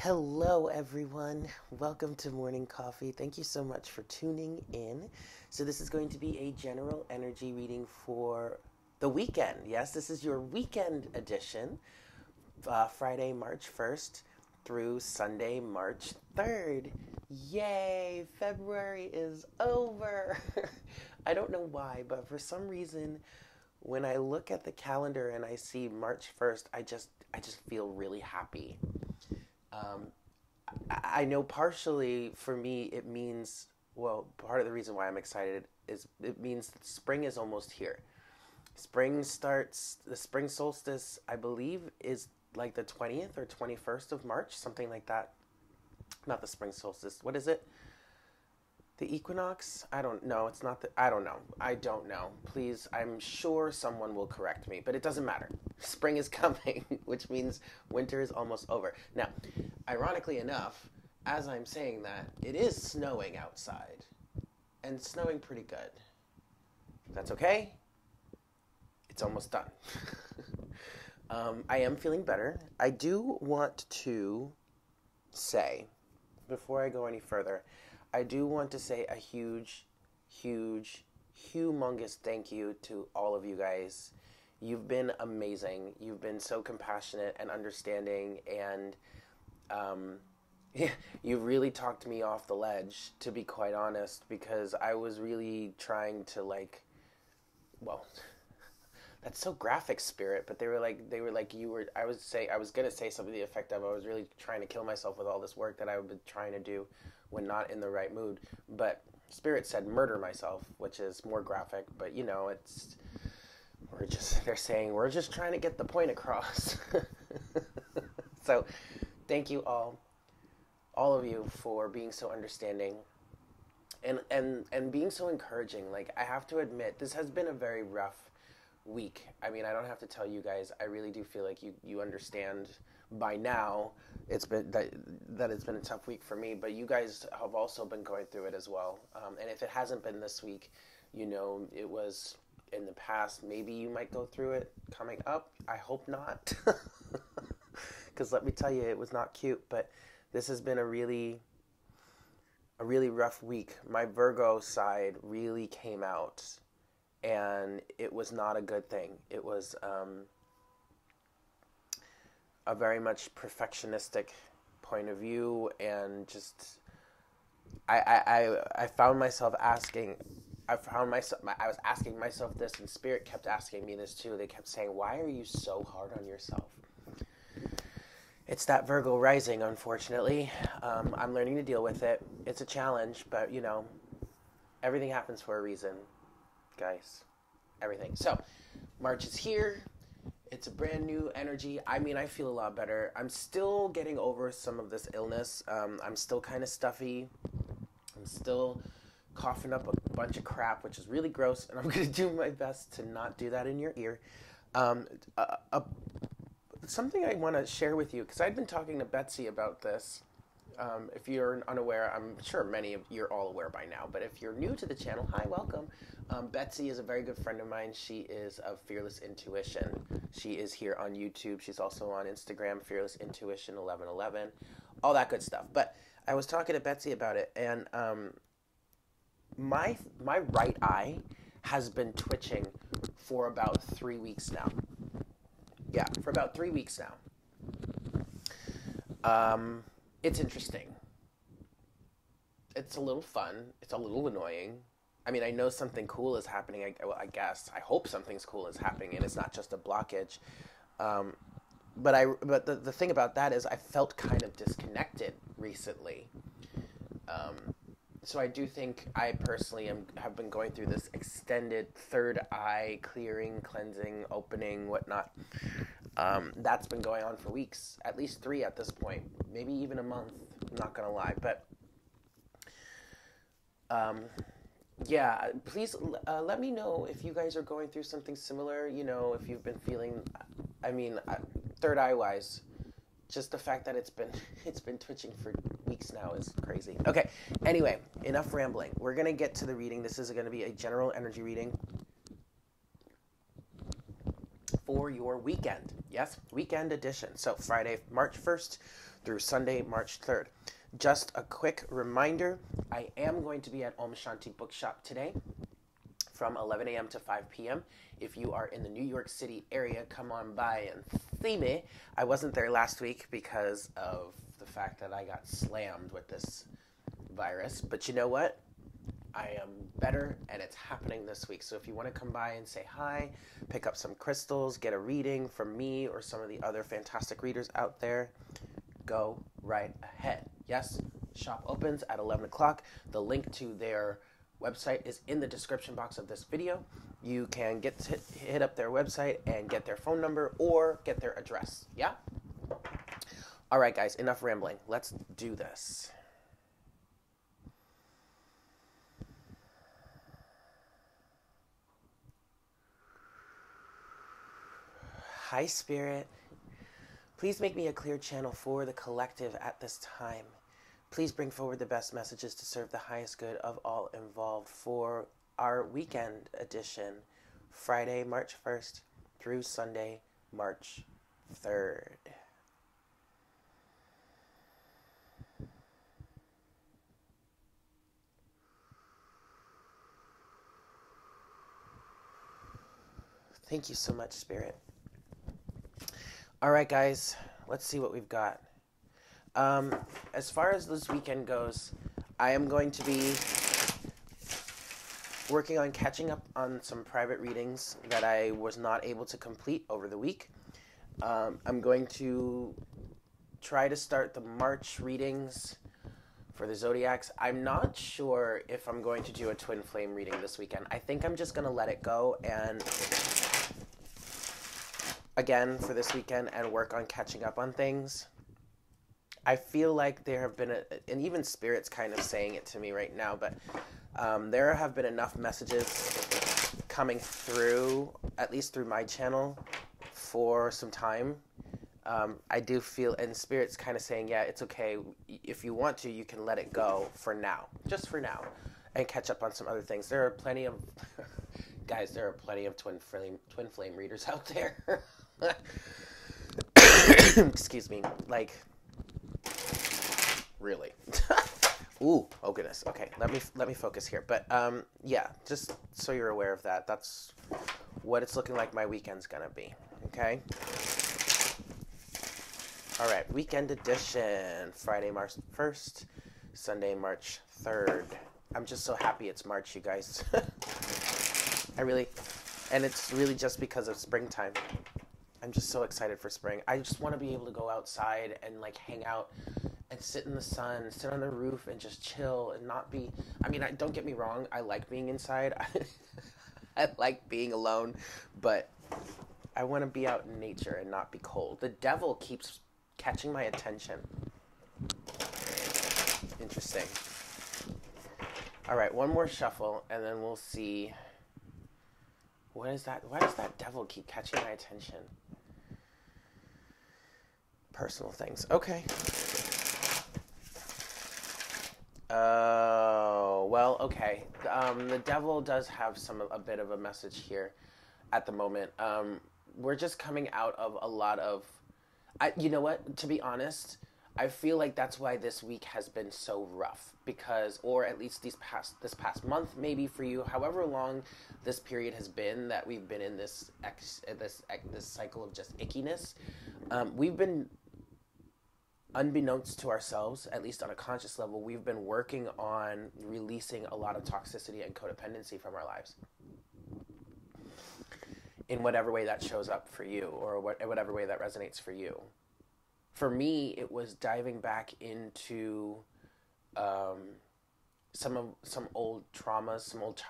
Hello, everyone. Welcome to Morning Coffee. Thank you so much for tuning in. So, this is going to be a general energy reading for the weekend. Yes, this is your weekend edition, Friday, March 1st through Sunday, March 3rd. Yay! February is over. I don't know why, but for some reason, when I look at the calendar and I see March 1st, I just feel really happy. Um, I know partially for me it means, well, part of the reason why I'm excited is it means that spring is almost here. Spring starts, the spring solstice, I believe, is like the 20th or 21st of March, something like that. Not the spring solstice. What is it? The equinox? I don't know. It's not the. I don't know. I don't know. Please, I'm sure someone will correct me, but it doesn't matter. Spring is coming, which means winter is almost over. Now, ironically enough, as I'm saying that, it is snowing outside, and snowing pretty good. That's okay. It's almost done. I am feeling better. I do want to say, before I go any further, I do want to say a huge, humongous thank you to all of you guys. You've been amazing. You've been so compassionate and understanding, and you really talked me off the ledge, to be quite honest, because I was really trying to well, that's so graphic, Spirit, but they were like I was gonna say something to the effect of I was really trying to kill myself with all this work that I've been trying to do when not in the right mood. But Spirit said murder myself, which is more graphic, but they're saying we're just trying to get the point across. So thank you all of you, for being so understanding and being so encouraging. Like, I have to admit, this has been a very rough week. I mean, I don't have to tell you guys. I really do feel like you understand by now. It's been that it's been a tough week for me, but you guys have also been going through it as well. And if it hasn't been this week, it was in the past. Maybe you might go through it coming up. I hope not, because let me tell you, it was not cute. But this has been a really rough week. My Virgo side really came out, and it was not a good thing. It was a very much perfectionistic point of view, and just I found myself asking. I was asking myself this, and Spirit kept asking me this too. They kept saying, "Why are you so hard on yourself?" It's that Virgo rising, unfortunately. I'm learning to deal with it. It's a challenge, but everything happens for a reason, guys. Everything. So, March is here. It's a brand new energy. I mean, I feel a lot better. I'm still getting over some of this illness. I'm still kind of stuffy. I'm still coughing up a bunch of crap, which is really gross, and I'm going to do my best to not do that in your ear. Something I want to share with you, because I've been talking to Betsy about this. If you're unaware, I'm sure many of you're all aware by now, but if you're new to the channel, hi, welcome. Betsy is a very good friend of mine. She is of Fearless Intuition. She is here on YouTube. She's also on Instagram, Fearless Intuition 1111, all that good stuff. But I was talking to Betsy about it, and my right eye has been twitching for about 3 weeks now. Yeah, for about 3 weeks now. It's interesting. It's a little fun. It's a little annoying. I mean, I know something cool is happening. I guess. I hope something's cool is happening, and it's not just a blockage. But the thing about that is I felt kind of disconnected recently. So I do think I personally have been going through this extended third eye clearing, cleansing, opening, whatnot. That's been going on for weeks, at least 3 at this point, maybe even a month. I'm not gonna lie, but yeah. Please let me know if you guys are going through something similar. If you've been feeling, I mean, third eye wise. Just the fact that it's been twitching for weeks now is crazy. Okay, anyway, enough rambling. We're going to get to the reading. This is going to be a general energy reading for your weekend. Yes, weekend edition. So Friday, March 1st through Sunday, March 3rd. Just a quick reminder, I am going to be at Om Shanti Bookshop today from 11 a.m. to 5 p.m. If you are in the New York City area, come on by and see me. I wasn't there last week because of the fact that I got slammed with this virus. But you know what? I am better, and it's happening this week. So if you want to come by and say hi, pick up some crystals, get a reading from me or some of the other fantastic readers out there, go right ahead. Yes, shop opens at 11 o'clock. The link to their website is in the description box of this video. You can hit up their website and get their phone number or get their address. Yeah? All right, guys, enough rambling. Let's do this. Hi, Spirit. Please make me a clear channel for the collective at this time. Please bring forward the best messages to serve the highest good of all involved for our weekend edition, Friday, March 1st through Sunday, March 3rd. Thank you so much, Spirit. All right, guys, let's see what we've got. As far as this weekend goes, I am going to be working on catching up on some private readings that I was not able to complete over the week. I'm going to try to start the March readings for the Zodiacs. I'm not sure if I'm going to do a twin flame reading this weekend. I think I'm just going to let it go and again for this weekend and work on catching up on things. I feel like there have been, and even Spirit's kind of saying it to me right now, but there have been enough messages coming through, at least through my channel, for some time. I do feel, and Spirit's kind of saying, yeah, it's okay. If you want to, you can let it go for now, just for now, and catch up on some other things. There are plenty of, guys, there are plenty of twin flame readers out there. Excuse me, like, really. Ooh, oh goodness. Okay, let me focus here. But yeah, just so you're aware of that. That's what it's looking like my weekend's gonna be. Okay. All right, weekend edition. Friday, March 1st, Sunday, March 3rd. I'm just so happy it's March, you guys. And it's really just because of springtime. I'm just so excited for spring. I just want to be able to go outside and like hang out and sit in the sun, sit on the roof and just chill and not be, don't get me wrong, I like being inside. I like being alone, but I want to be out in nature and not be cold. The devil keeps catching my attention. Interesting. All right, one more shuffle and then we'll see. What is that? Why does that devil keep catching my attention? Personal things. Okay. Oh, well, okay. The devil does have a bit of a message here at the moment. We're just coming out of a lot of, you know what, to be honest, I feel like that's why this week has been so rough because, or at least this past month, maybe for you, however long this period has been that we've been in this cycle of just ickiness, we've been, unbeknownst to ourselves, at least on a conscious level, we've been working on releasing a lot of toxicity and codependency from our lives. In whatever way that shows up for you, or whatever way that resonates for you. For me, it was diving back into some old traumas, some old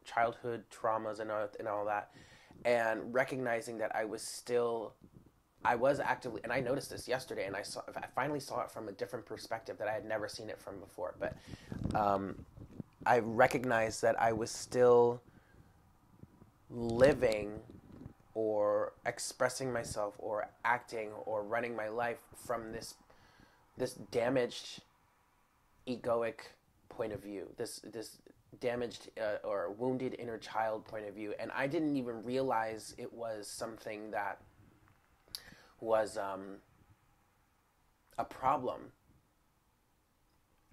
childhood traumas and all that, and recognizing that I was actively, and I noticed this yesterday, and I finally saw it from a different perspective that I had never seen it from before. But I recognized that I was still living or expressing myself or acting or running my life from this damaged egoic point of view, this damaged or wounded inner child point of view, and I didn't even realize it was something that was a problem.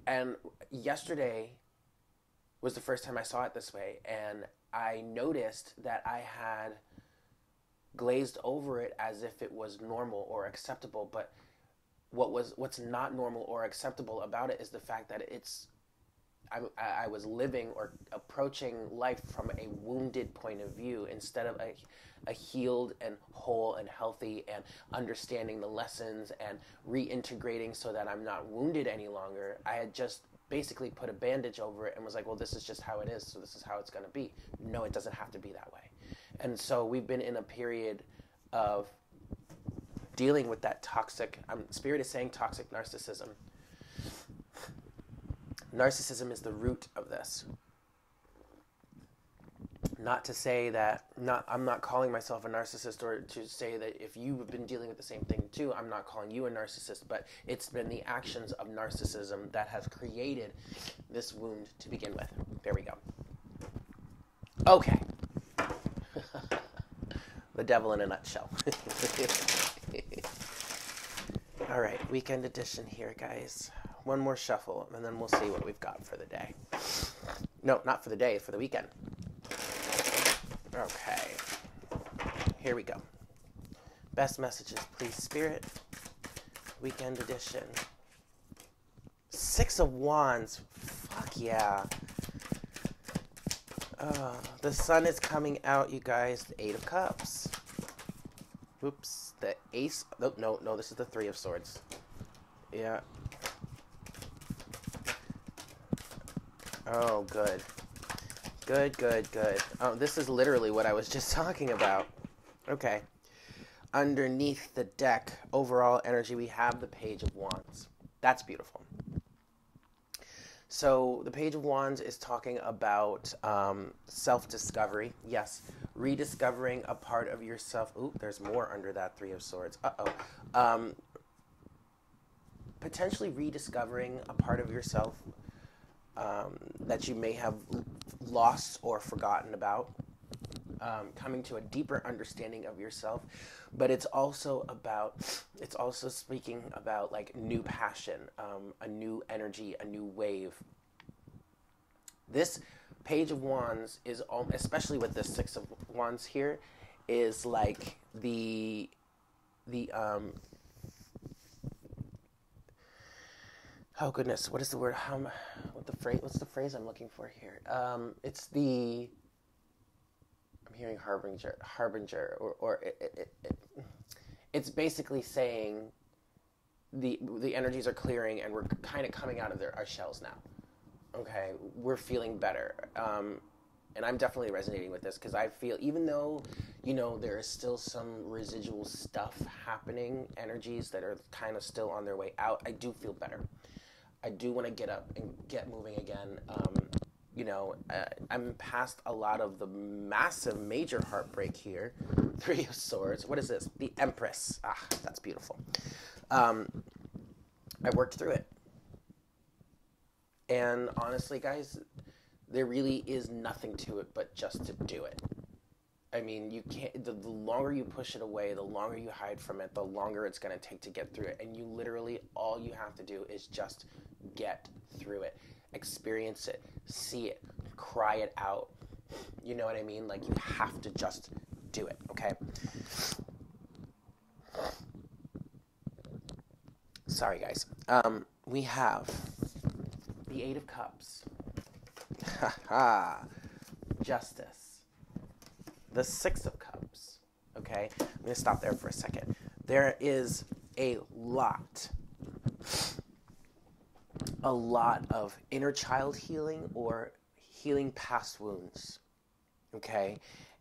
And yesterday was the first time I saw it this way, and I noticed that I had glazed over it as if it was normal or acceptable. But what's not normal or acceptable about it is the fact that I was living or approaching life from a wounded point of view instead of a healed and whole and healthy, and understanding the lessons and reintegrating so that I'm not wounded any longer. I had just basically put a bandage over it and was like, well, this is just how it is, so this is how it's going to be. No, it doesn't have to be that way. And so we've been in a period of dealing with that toxic, Spirit is saying toxic narcissism. Narcissism is the root of this. Not to say that, I'm not calling myself a narcissist, or to say that if you've been dealing with the same thing too, I'm not calling you a narcissist, but it's been the actions of narcissism that have created this wound to begin with. There we go. Okay. The devil in a nutshell. All right, weekend edition here, guys. One more shuffle, and then we'll see what we've got for the day. No, not for the day, for the weekend. Okay. Here we go. Best messages, please, Spirit. Weekend edition. 6 of Wands. Fuck yeah. The sun is coming out, you guys. The 8 of Cups. Oops. The Ace. No, this is the 3 of Swords. Yeah. Oh, good. Good. Oh, this is literally what I was just talking about. Okay. Underneath the deck, overall energy, we have the Page of Wands. That's beautiful. So the Page of Wands is talking about self-discovery. Yes, rediscovering a part of yourself. Ooh, there's more under that 3 of Swords. Potentially rediscovering a part of yourself that you may have lost or forgotten about. Coming to a deeper understanding of yourself. But it's also speaking about like new passion, a new energy, a new wave. This Page of Wands is, especially with the 6 of Wands here, is like the oh goodness, what is the word? What's the phrase I'm looking for here? It's the, I'm hearing harbinger, or it's basically saying the energies are clearing and we're kind of coming out of our shells now. Okay, we're feeling better. And I'm definitely resonating with this because I feel, even though, there is still some residual stuff happening, energies that are kind of still on their way out, I do feel better. I do want to get up and get moving again. I'm past a lot of the massive, major heartbreak here. 3 of Swords. What is this? The Empress. Ah, that's beautiful. I worked through it. And honestly, guys, there really is nothing to it but just to do it. I mean, you can't, the longer you push it away, the longer you hide from it, the longer it's going to take to get through it. And you literally, all you have to do is just get through it. Experience it. See it. Cry it out. You know what I mean? Like, you have to just do it, okay? Sorry, guys. We have the 8 of Cups. Justice. The 6 of Cups. Okay? I'm going to stop there for a second. There is a lot of inner child healing or healing past wounds. Okay?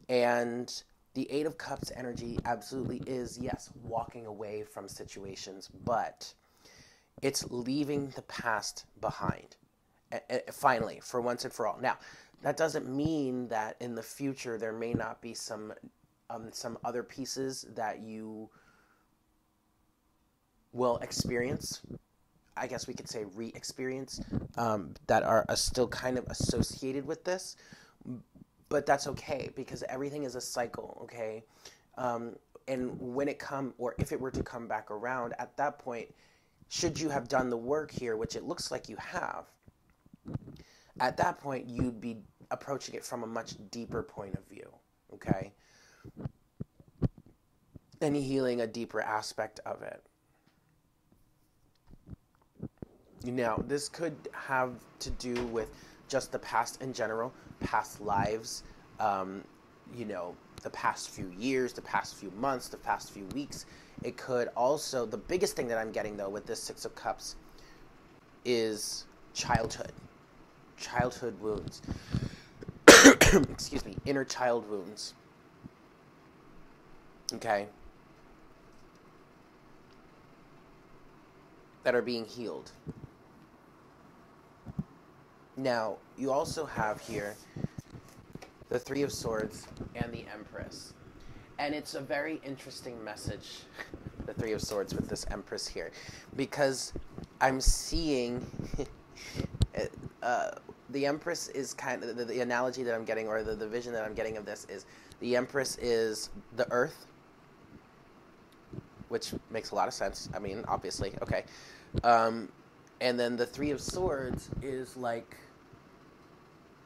And the 8 of Cups energy absolutely is, yes, walking away from situations, but it's leaving the past behind. Finally, for once and for all. Now, that doesn't mean that in the future there may not be some other pieces that you will experience. I guess we could say re-experience, that are still kind of associated with this. But that's okay, because everything is a cycle, okay? And when it or if it were to come back around, at that point, should you have done the work here, which it looks like you have, at that point, you'd be approaching it from a much deeper point of view, okay? And healing a deeper aspect of it. Now, this could have to do with just the past in general, past lives, you know, the past few years, the past few months, the past few weeks. It could also, the biggest thing that I'm getting, though, with this Six of Cups is childhood wounds. Excuse me, inner child wounds. Okay? That are being healed. Now, you also have here the Three of Swords and the Empress. And it's a very interesting message, the Three of Swords with this Empress here, because I'm seeing the Empress is kind of, the analogy that I'm getting, or the vision that I'm getting of this is, the Empress is the Earth, which makes a lot of sense. I mean, obviously, okay. And then the Three of Swords is like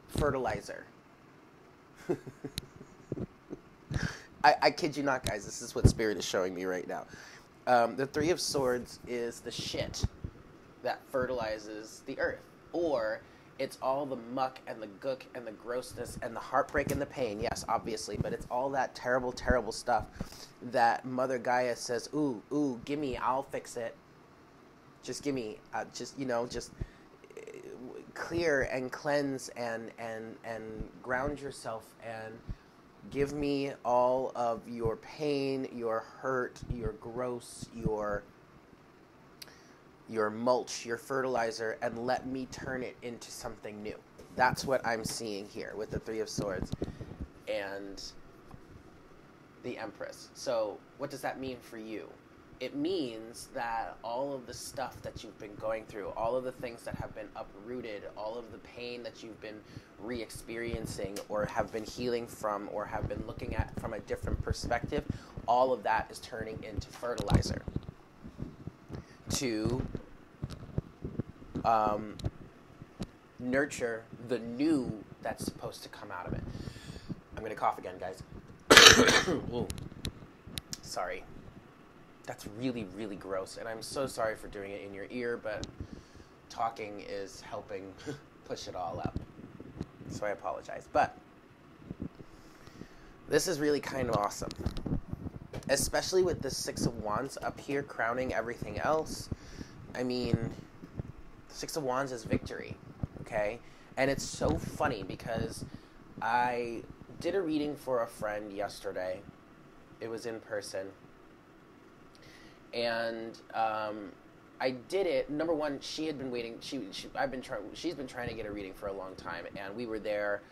fertilizer. I kid you not, guys. This is what Spirit is showing me right now. The Three of Swords is the shit that fertilizes the earth. Or it's all the muck and the gook and the grossness and the heartbreak and the pain. Yes, obviously. But it's all that terrible, terrible stuff that Mother Gaia says, ooh, gimme, I'll fix it. Just gimme. Just clear and cleanse and ground yourself and give me all of your pain, your hurt, your gross, your mulch, your fertilizer, and let me turn it into something new. That's what I'm seeing here with the Three of Swords and the Empress. So what does that mean for you? It means that all of the stuff that you've been going through, all of the things that have been uprooted, all of the pain that you've been re-experiencing or have been healing from or have been looking at from a different perspective, all of that is turning into fertilizer to nurture the new that's supposed to come out of it. I'm going to cough again, guys. Sorry. That's really, really gross, and I'm so sorry for doing it in your ear, but talking is helping push it all out. So I apologize. But this is really kind of awesome, especially with the Six of Wands up here crowning everything else. I mean, the Six of Wands is victory, okay? And it's so funny because I did a reading for a friend yesterday. It was in person. And I did it. Number one, she had been waiting. She's been trying to get a reading for a long time, and we were there.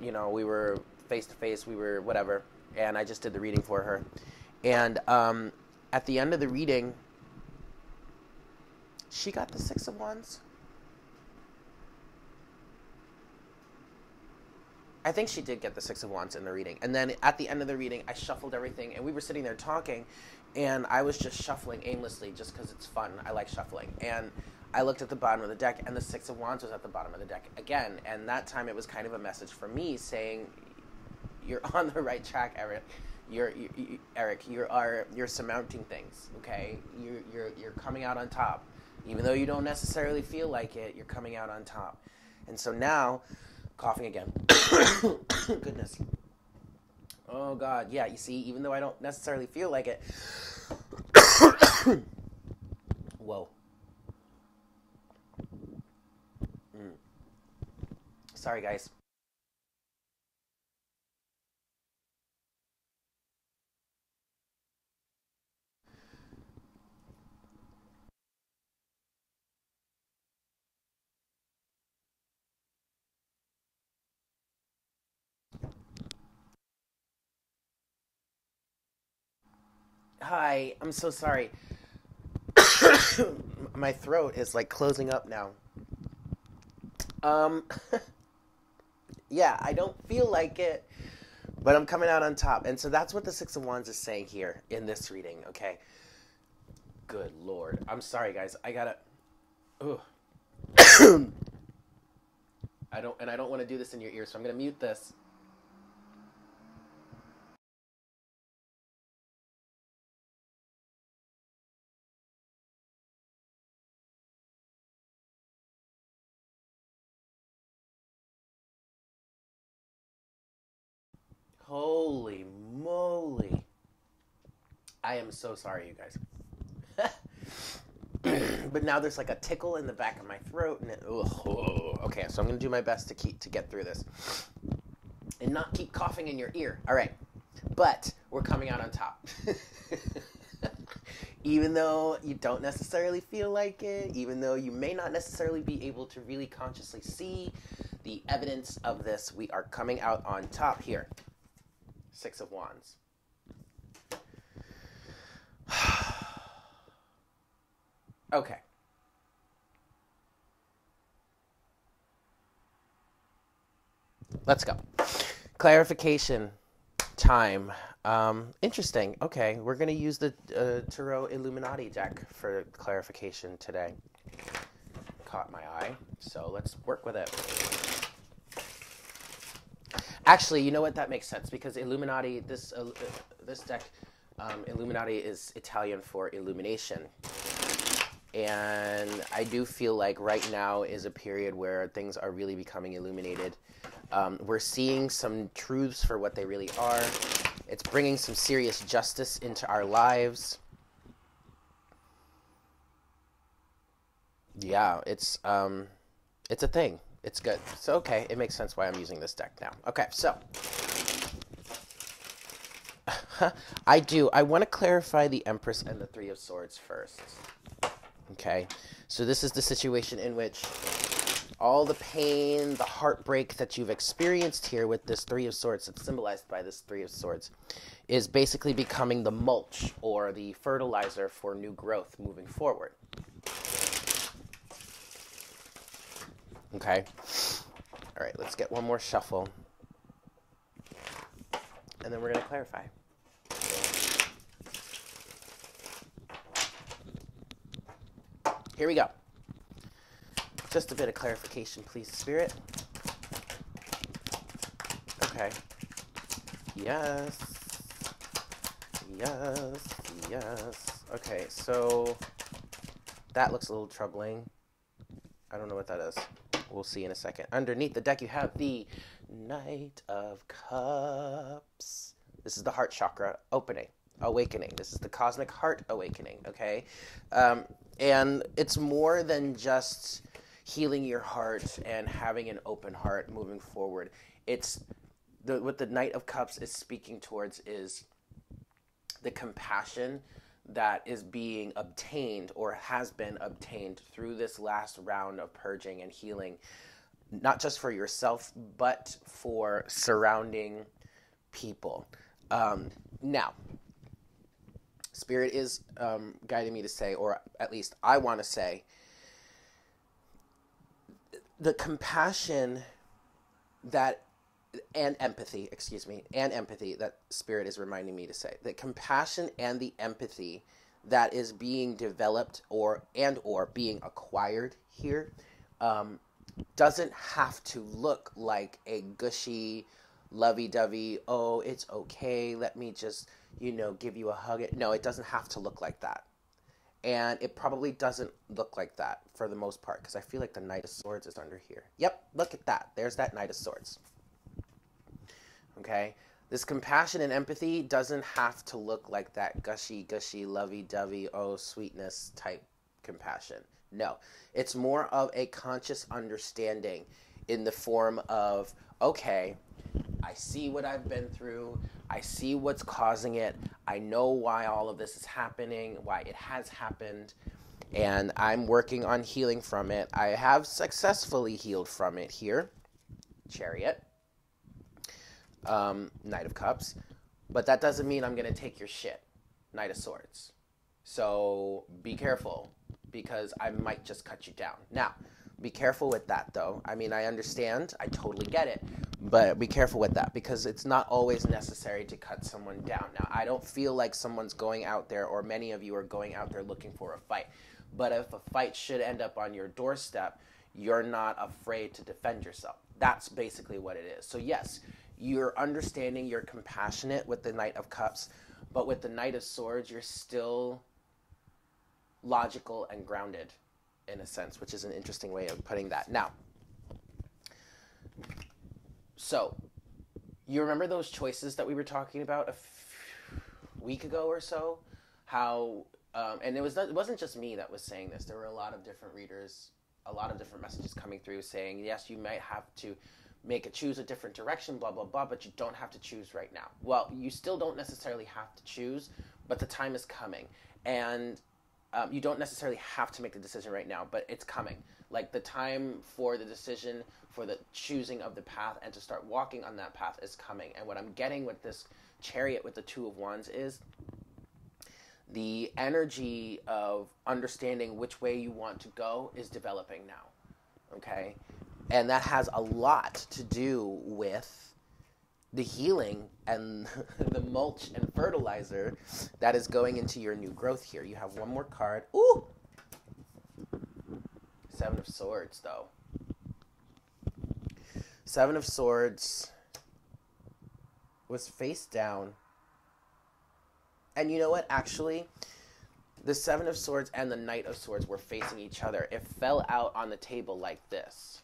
We were face to face. We were whatever, and I just did the reading for her. And at the end of the reading, she got the Six of Wands. I think she did get the Six of Wands in the reading. And then at the end of the reading, I shuffled everything, and we were sitting there talking, and I was just shuffling aimlessly just because it's fun. I like shuffling. And I looked at the bottom of the deck, and the Six of Wands was at the bottom of the deck again. And that time it was kind of a message for me saying, you're on the right track, Eric. You're surmounting things, okay? You're coming out on top. Even though you don't necessarily feel like it, you're coming out on top. And so now, coughing again. Goodness. Oh, God. Yeah, you see, even though I don't necessarily feel like it. Whoa. Sorry, guys. Hi, I'm so sorry. My throat is like closing up now. Yeah, I don't feel like it, but I'm coming out on top. And so that's what the Six of Wands is saying here in this reading, okay? Good Lord. I'm sorry, guys. I gotta... Ugh. I don't want to do this in your ear, so I'm going to mute this. Holy moly. I am so sorry, you guys. But now there's like a tickle in the back of my throat, and okay, so I'm gonna do my best to get through this and not keep coughing in your ear. All right, but we're coming out on top. Even though you don't necessarily feel like it, even though you may not necessarily be able to really consciously see the evidence of this, we are coming out on top here. Six of Wands. Okay. Let's go. Clarification time. Interesting. Okay, we're going to use the Tarot Illuminati deck for clarification today. Caught my eye, so let's work with it. Actually, you know what? That makes sense, because Illuminati, this deck, Illuminati is Italian for illumination. And I do feel like right now is a period where things are really becoming illuminated. We're seeing some truths for what they really are. It's bringing some serious justice into our lives. Yeah, it's a thing. It's good. So, okay, it makes sense why I'm using this deck now. Okay, so I want to clarify the Empress and the Three of Swords first. Okay, so this is the situation in which all the pain, the heartbreak that you've experienced here with this Three of Swords, that's symbolized by this Three of Swords, is basically becoming the mulch or the fertilizer for new growth moving forward. Okay, all right, let's get one more shuffle, and then we're going to clarify. Here we go. Just a bit of clarification, please, Spirit. Okay. Yes. Yes. Yes. Okay, so that looks a little troubling. I don't know what that is. We'll see in a second. Underneath the deck, you have the Knight of Cups. This is the heart chakra awakening. This is the cosmic heart awakening, okay? And it's more than just healing your heart and having an open heart moving forward. It's what the Knight of Cups is speaking towards is the compassion that is being obtained or has been obtained through this last round of purging and healing, not just for yourself, but for surrounding people. Now, Spirit is guiding me to say, or at least I want to say, the compassion that, and empathy that Spirit is reminding me to say, the compassion and the empathy that is being developed or being acquired here doesn't have to look like a gushy, lovey-dovey, oh, it's okay, let me just, give you a hug. No, it doesn't have to look like that. And it probably doesn't look like that for the most part, because I feel like the Knight of Swords is under here. Yep, look at that. There's that Knight of Swords. Okay? This compassion and empathy doesn't have to look like that gushy, lovey-dovey, oh, sweetness type compassion. No. It's more of a conscious understanding in the form of, okay, I see what I've been through. I see what's causing it. I know why all of this is happening, why it has happened, and I'm working on healing from it. I have successfully healed from it here. Chariot. Knight of Cups. But that doesn't mean I'm going to take your shit. Knight of Swords. So be careful, because I might just cut you down. Now, be careful with that, though. I mean, I understand. I totally get it. But be careful with that, because it's not always necessary to cut someone down. Now, I don't feel like someone's going out there, or many of you are going out there looking for a fight. But if a fight should end up on your doorstep, you're not afraid to defend yourself. That's basically what it is. So yes, you're understanding, you're compassionate with the Knight of Cups, but with the Knight of Swords, you're still logical and grounded in a sense, which is an interesting way of putting that. Now, so you remember those choices that we were talking about a week ago or so? How, and it wasn't just me that was saying this. There were a lot of different readers, a lot of different messages coming through saying, yes, you might have to choose a different direction, blah, blah, blah, but you don't have to choose right now. Well, you still don't necessarily have to choose, but the time is coming. And you don't necessarily have to make the decision right now, but it's coming. Like, the time for the decision, for the choosing of the path, and to start walking on that path is coming. And what I'm getting with this Chariot with the Two of Wands is the energy of understanding which way you want to go is developing now, okay? And that has a lot to do with the healing and the mulch and fertilizer that is going into your new growth here. You have one more card. Ooh! Seven of Swords, though. Seven of Swords was face down. And you know what? Actually, the Seven of Swords and the Knight of Swords were facing each other. It fell out on the table like this,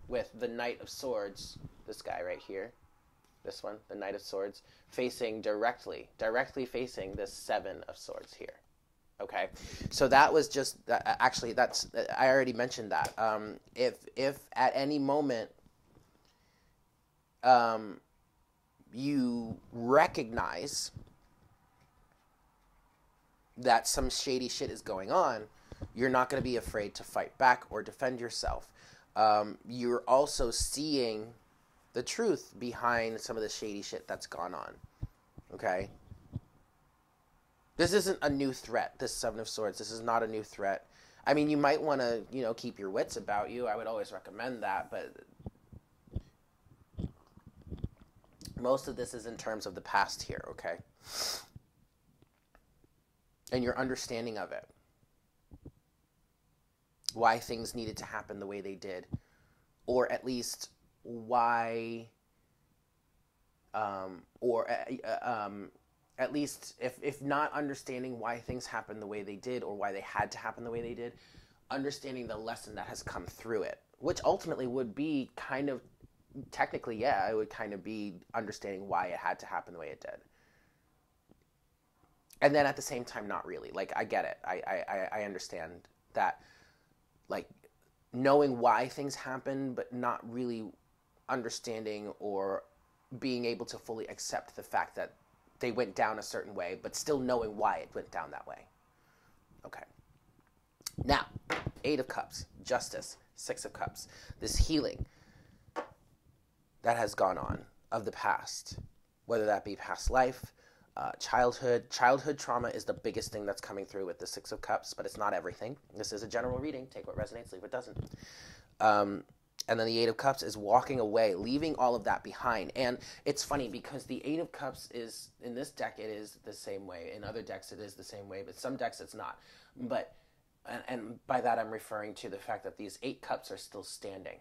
with the Knight of Swords, this guy right here, this one, the Knight of Swords, facing directly facing this Seven of Swords here. Okay, so that was just, actually, that's, I already mentioned that. If at any moment you recognize that some shady shit is going on, you're not going to be afraid to fight back or defend yourself. You're also seeing the truth behind some of the shady shit that's gone on. Okay? This isn't a new threat, this Seven of Swords. This is not a new threat. I mean, you might want to, keep your wits about you. I would always recommend that, but most of this is in terms of the past here, okay? And your understanding of it. Why things needed to happen the way they did. Or at least why, at least if not understanding why things happened the way they did, or why they had to happen the way they did, understanding the lesson that has come through it, which ultimately would be kind of, technically, yeah, it would kind of be understanding why it had to happen the way it did. And then at the same time, not really. Like, I get it. I understand that, like, knowing why things happen, but not really understanding or being able to fully accept the fact that they went down a certain way, but still knowing why it went down that way. Okay. Now, Eight of Cups, Justice, Six of Cups. This healing that has gone on of the past, whether that be past life, childhood trauma is the biggest thing that's coming through with the Six of Cups, but it's not everything. This is a general reading. Take what resonates, leave what doesn't. And then the Eight of Cups is walking away, leaving all of that behind. And it's funny because the Eight of Cups is, in this deck, it is the same way. In other decks, it is the same way, but some decks it's not. But, and by that I'm referring to the fact that these 8 cups are still standing.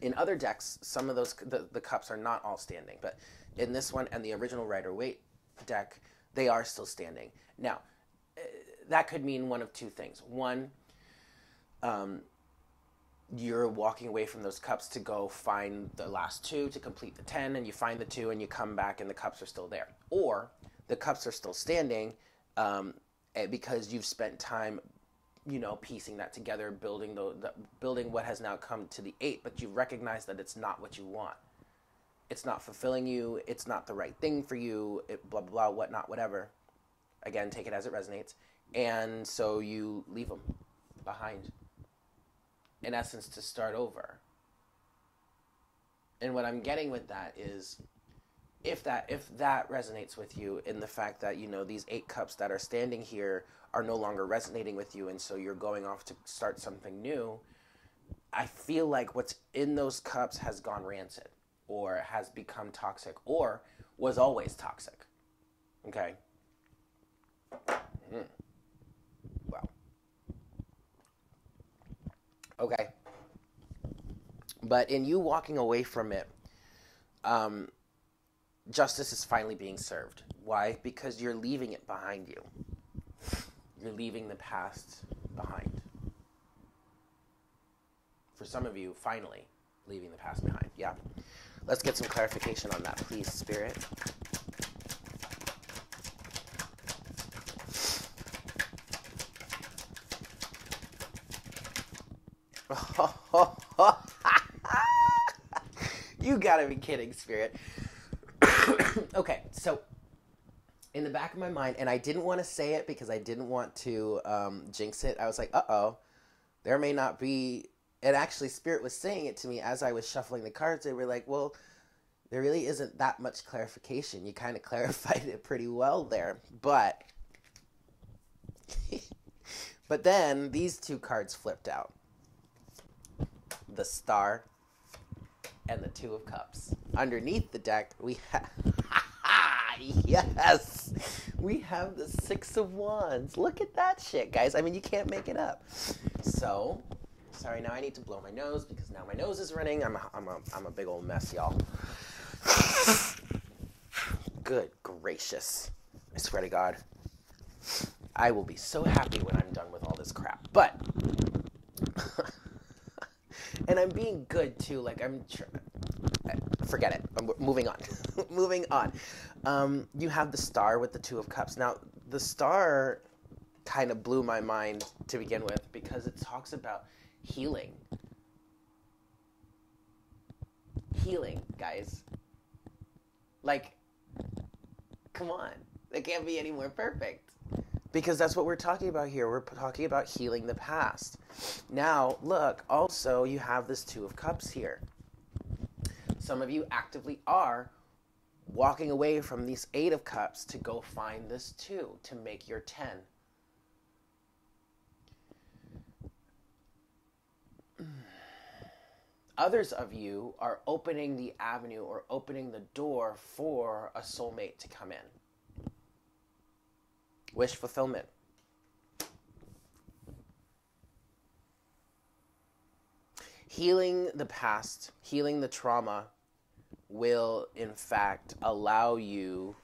In other decks, some of those, the cups are not all standing. But in this one and the original Rider-Waite deck, they are still standing. Now, that could mean one of two things. One, you're walking away from those cups to go find the last 2 to complete the 10, and you find the 2 and you come back and the cups are still there. Or the cups are still standing because you've spent time, piecing that together, building what has now come to the 8, but you recognize that it's not what you want. It's not fulfilling you. It's not the right thing for you. Blah, blah, blah, whatnot, whatever. Again, take it as it resonates. And so you leave them behind, in essence, to start over. And what I'm getting with that is, if that resonates with you, in the fact that, these 8 cups that are standing here are no longer resonating with you, and so you're going off to start something new, I feel like what's in those cups has gone rancid or has become toxic or was always toxic. Okay? Wow. Okay. But in you walking away from it, justice is finally being served. Why? Because you're leaving it behind you. You're leaving the past behind. For some of you, finally, leaving the past behind. Yeah. Let's get some clarification on that, please, Spirit. You gotta be kidding, Spirit. Okay, so in the back of my mind, and I didn't want to say it because I didn't want to jinx it. I was like, uh-oh, there may not be... And actually, Spirit was saying it to me as I was shuffling the cards. They were like, well, there really isn't that much clarification. You kind of clarified it pretty well there. But then these two cards flipped out. The Star and the Two of Cups. Underneath the deck, we have... Yes! We have the Six of Wands. Look at that shit, guys. I mean, you can't make it up. So... Sorry, now I need to blow my nose because now my nose is running. I'm a big old mess, y'all. Good gracious. I swear to God. I will be so happy when I'm done with all this crap. But, and I'm being good too. Like, forget it. I'm moving on. Moving on. You have the Star with the Two of Cups. Now, the Star kind of blew my mind to begin with because it talks about healing. Healing, guys. Like, come on. It can't be any more perfect. Because that's what we're talking about here. We're talking about healing the past. Now, look, also you have this Two of Cups here. Some of you actively are walking away from these Eight of Cups to go find this Two, to make your 10. Others of you are opening the avenue or opening the door for a soulmate to come in. Wish fulfillment. Healing the past, healing the trauma will, in fact, allow you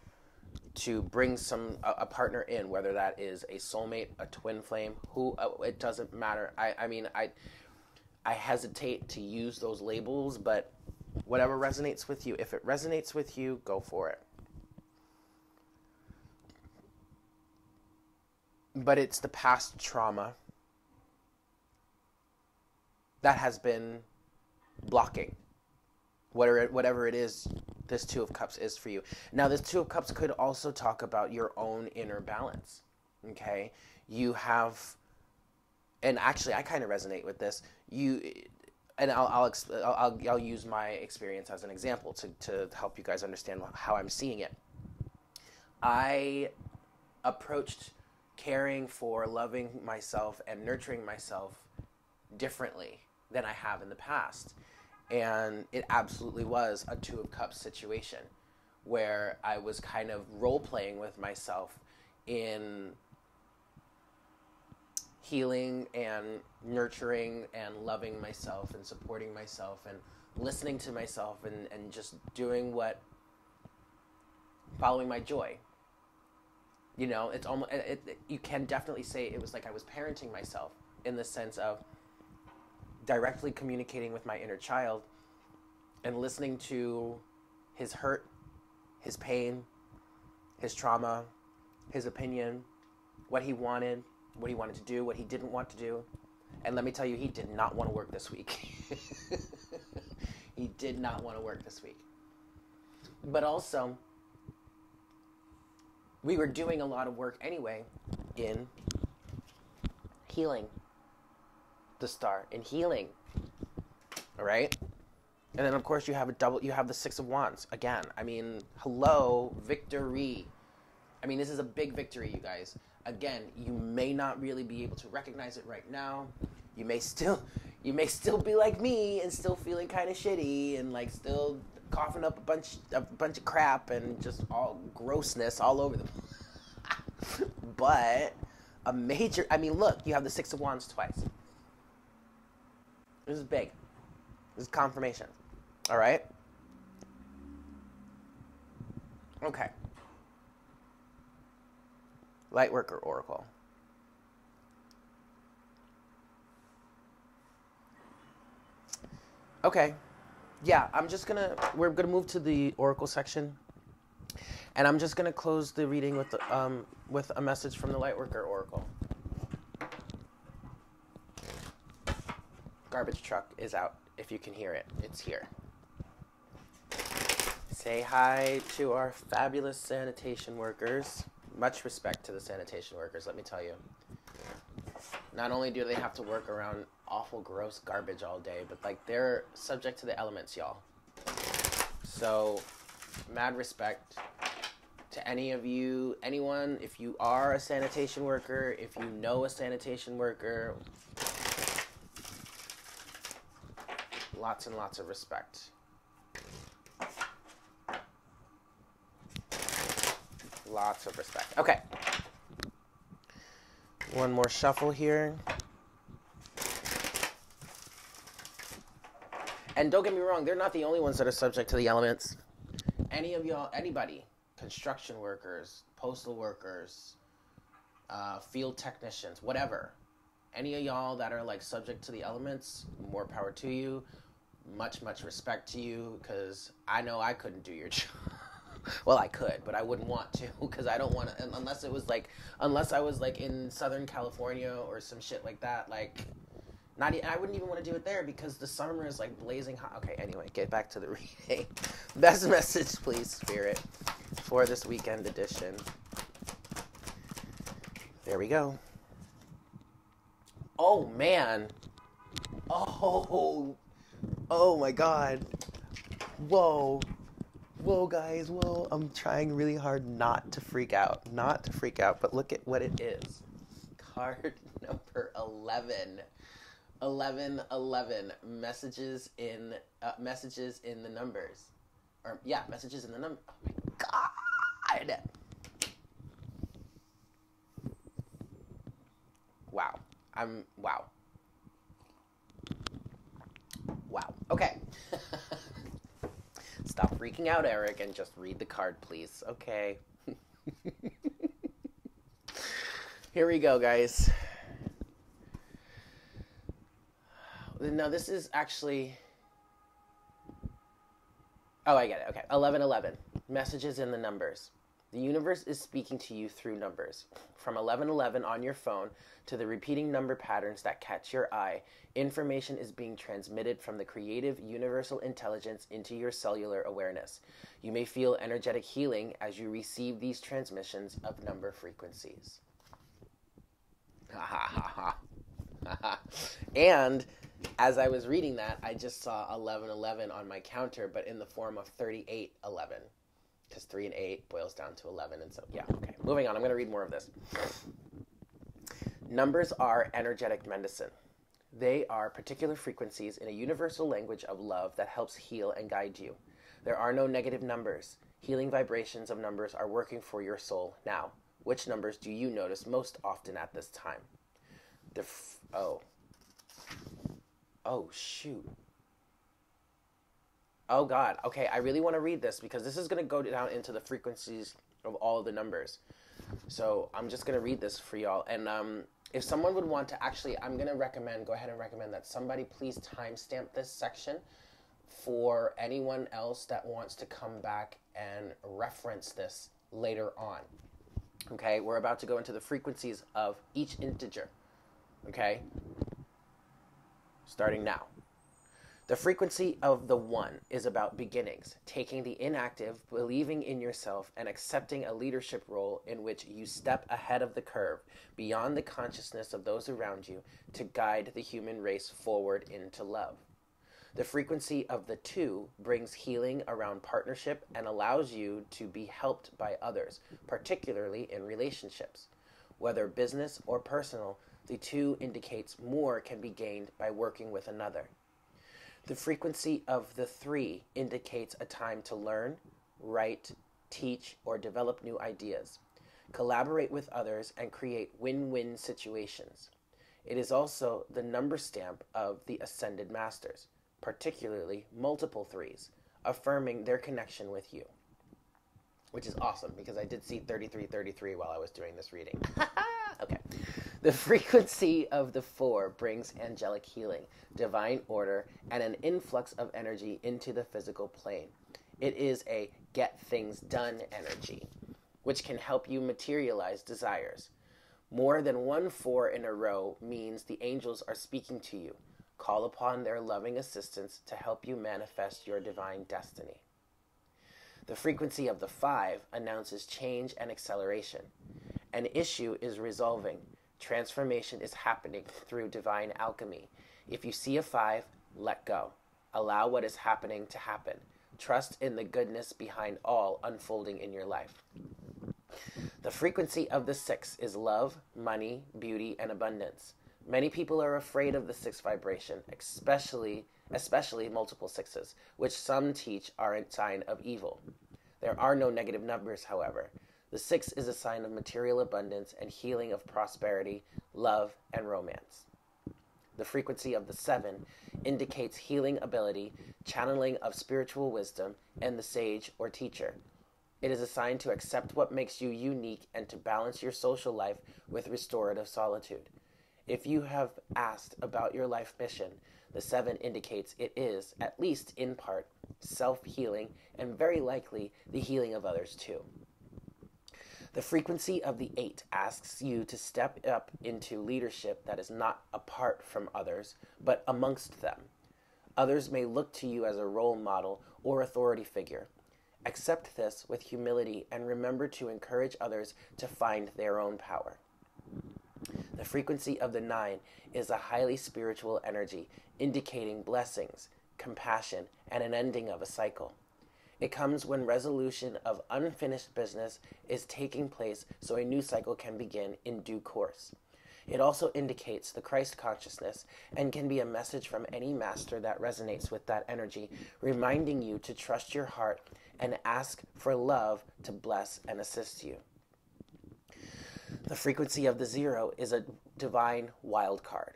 to bring a partner in, whether that is a soulmate, a twin flame, it doesn't matter. I hesitate to use those labels, but whatever resonates with you, if it resonates with you, go for it. But it's the past trauma that has been blocking whatever it is this Two of Cups is for you. Now, this Two of Cups could also talk about your own inner balance, okay? You have... And actually, I kind of resonate with this. I'll use my experience as an example to help you guys understand how I'm seeing it. I approached caring for, loving myself, and nurturing myself differently than I have in the past. And it absolutely was a Two of Cups situation where I was kind of role-playing with myself in healing and nurturing and loving myself and supporting myself and listening to myself and just doing following my joy. You know, it's almost, you can definitely say it was like I was parenting myself in the sense of directly communicating with my inner child and listening to his hurt, his pain, his trauma, his opinion, what he wanted to do, what he didn't want to do. And let me tell you, he did not want to work this week. He did not want to work this week. But also, we were doing a lot of work anyway in healing the Star, in healing. All right? And then, of course, you have the Six of Wands. Again, I mean, hello, victory. I mean, this is a big victory, you guys. Again, you may not really be able to recognize it right now. You may still You may still be like me and still feeling kind of shitty and like still coughing up a bunch of crap and just all grossness all over the but a major, I mean, look, you have the Six of Wands twice. This is big. This is confirmation. All right? Okay. Lightworker Oracle. Okay. Yeah, we're gonna move to the Oracle section. And I'm just gonna close the reading with a message from the Lightworker Oracle. Garbage truck is out. If you can hear it, it's here. Say hi to our fabulous sanitation workers. Much respect to the sanitation workers, let me tell you. Not only do they have to work around awful, gross garbage all day, but like they're subject to the elements, y'all. So, mad respect to any of you, anyone, if you are a sanitation worker, if you know a sanitation worker, lots and lots of respect. Lots of respect. Okay. One more shuffle here. And don't get me wrong, they're not the only ones that are subject to the elements. Any of y'all, anybody, construction workers, postal workers, field technicians, whatever. Any of y'all that are like subject to the elements, more power to you. Much, much respect to you, because I know I couldn't do your job. Well, I could, but I wouldn't want to, because I don't want to, unless I was like in Southern California or some shit like that, like, I wouldn't even want to do it there because the summer is like blazing hot. Okay, anyway, get back to the reading. Best message, please, Spirit, for this weekend edition. There we go. Oh, man. Oh my God. Whoa, guys, whoa. I'm trying really hard not to freak out, but look at what it is. Card number 11. 11. Messages in the numbers. Messages in the number. Oh my God. Wow. Wow. Okay. Stop freaking out, Eric, and just read the card, please. Okay. Here we go, guys. No, this is actually... Oh, I get it. Okay. 11. Messages in the numbers. The universe is speaking to you through numbers. From 1111 on your phone to the repeating number patterns that catch your eye, information is being transmitted from the creative universal intelligence into your cellular awareness. You may feel energetic healing as you receive these transmissions of number frequencies. And as I was reading that, I just saw 1111 on my counter, but in the form of 3811. Because 3 and 8 boils down to 11. And so, yeah, okay. Moving on. I'm going to read more of this. Numbers are energetic medicine. They are particular frequencies in a universal language of love that helps heal and guide you. There are no negative numbers. Healing vibrations of numbers are working for your soul now. Which numbers do you notice most often at this time? Oh, shoot. Oh, God. Okay, I really want to read this because this is going to go down into the frequencies of all of the numbers. So I'm just going to read this for y'all. And if someone would want to actually, I'm going to go ahead and recommend that somebody please timestamp this section for anyone else that wants to come back and reference this later on. Okay, we're about to go into the frequencies of each integer. Okay, starting now. The frequency of the 1 is about beginnings, taking the inactive, believing in yourself, and accepting a leadership role in which you step ahead of the curve, beyond the consciousness of those around you, to guide the human race forward into love. The frequency of the 2 brings healing around partnership and allows you to be helped by others, particularly in relationships. Whether business or personal, The 2 indicates more can be gained by working with another. The frequency of the 3 indicates a time to learn, write, teach, or develop new ideas, collaborate with others, and create win-win situations. It is also the number stamp of the Ascended Masters, particularly multiple 3s, affirming their connection with you. Which is awesome, because I did see 3333 while I was doing this reading. Okay. The frequency of the 4 brings angelic healing, divine order, and an influx of energy into the physical plane. It is a get things done energy, which can help you materialize desires. More than 1 4 in a row means the angels are speaking to you. Call upon their loving assistance to help you manifest your divine destiny. The frequency of the 5 announces change and acceleration. An issue is resolving. Transformation is happening through divine alchemy. If you see a 5, let go. Allow what is happening to happen. Trust in the goodness behind all unfolding in your life. The frequency of the 6 is love, money, beauty, and abundance. Many people are afraid of the 6 vibration, especially multiple 6s, which some teach are a sign of evil. There are no negative numbers, however. The 6 is a sign of material abundance and healing of prosperity, love, and romance. The frequency of the 7 indicates healing ability, channeling of spiritual wisdom, and the sage or teacher. It is a sign to accept what makes you unique and to balance your social life with restorative solitude. If you have asked about your life mission, the 7 indicates it is, at least in part, self-healing and very likely the healing of others too. The frequency of the 8 asks you to step up into leadership that is not apart from others, but amongst them. Others may look to you as a role model or authority figure. Accept this with humility and remember to encourage others to find their own power. The frequency of the 9 is a highly spiritual energy, indicating blessings, compassion, and an ending of a cycle. It comes when resolution of unfinished business is taking place so a new cycle can begin in due course. It also indicates the Christ consciousness and can be a message from any master that resonates with that energy, reminding you to trust your heart and ask for love to bless and assist you. The frequency of the 0 is a divine wild card.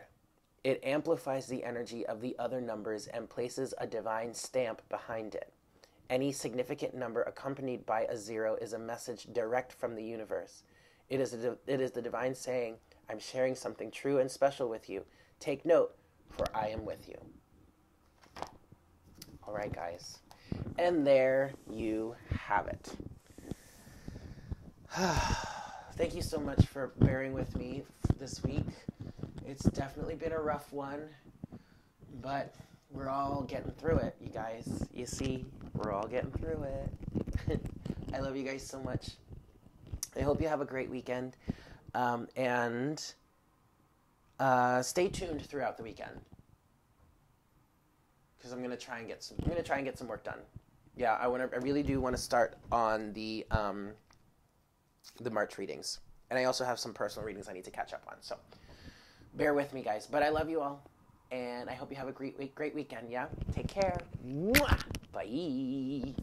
It amplifies the energy of the other numbers and places a divine stamp behind it. Any significant number accompanied by a 0 is a message direct from the universe. It is the divine saying, I'm sharing something true and special with you. Take note, for I am with you. All right, guys. And there you have it. Thank you so much for bearing with me this week. It's definitely been a rough one, but we're all getting through it, you guys. You see, we're all getting through it. I love you guys so much. I hope you have a great weekend. And stay tuned throughout the weekend, because I'm gonna try and get some work done. Yeah, I really do want to start on the March readings, and I also have some personal readings I need to catch up on. So bear with me, guys. But I love you all, and I hope you have a great weekend. Yeah, take care. Mwah! Bye.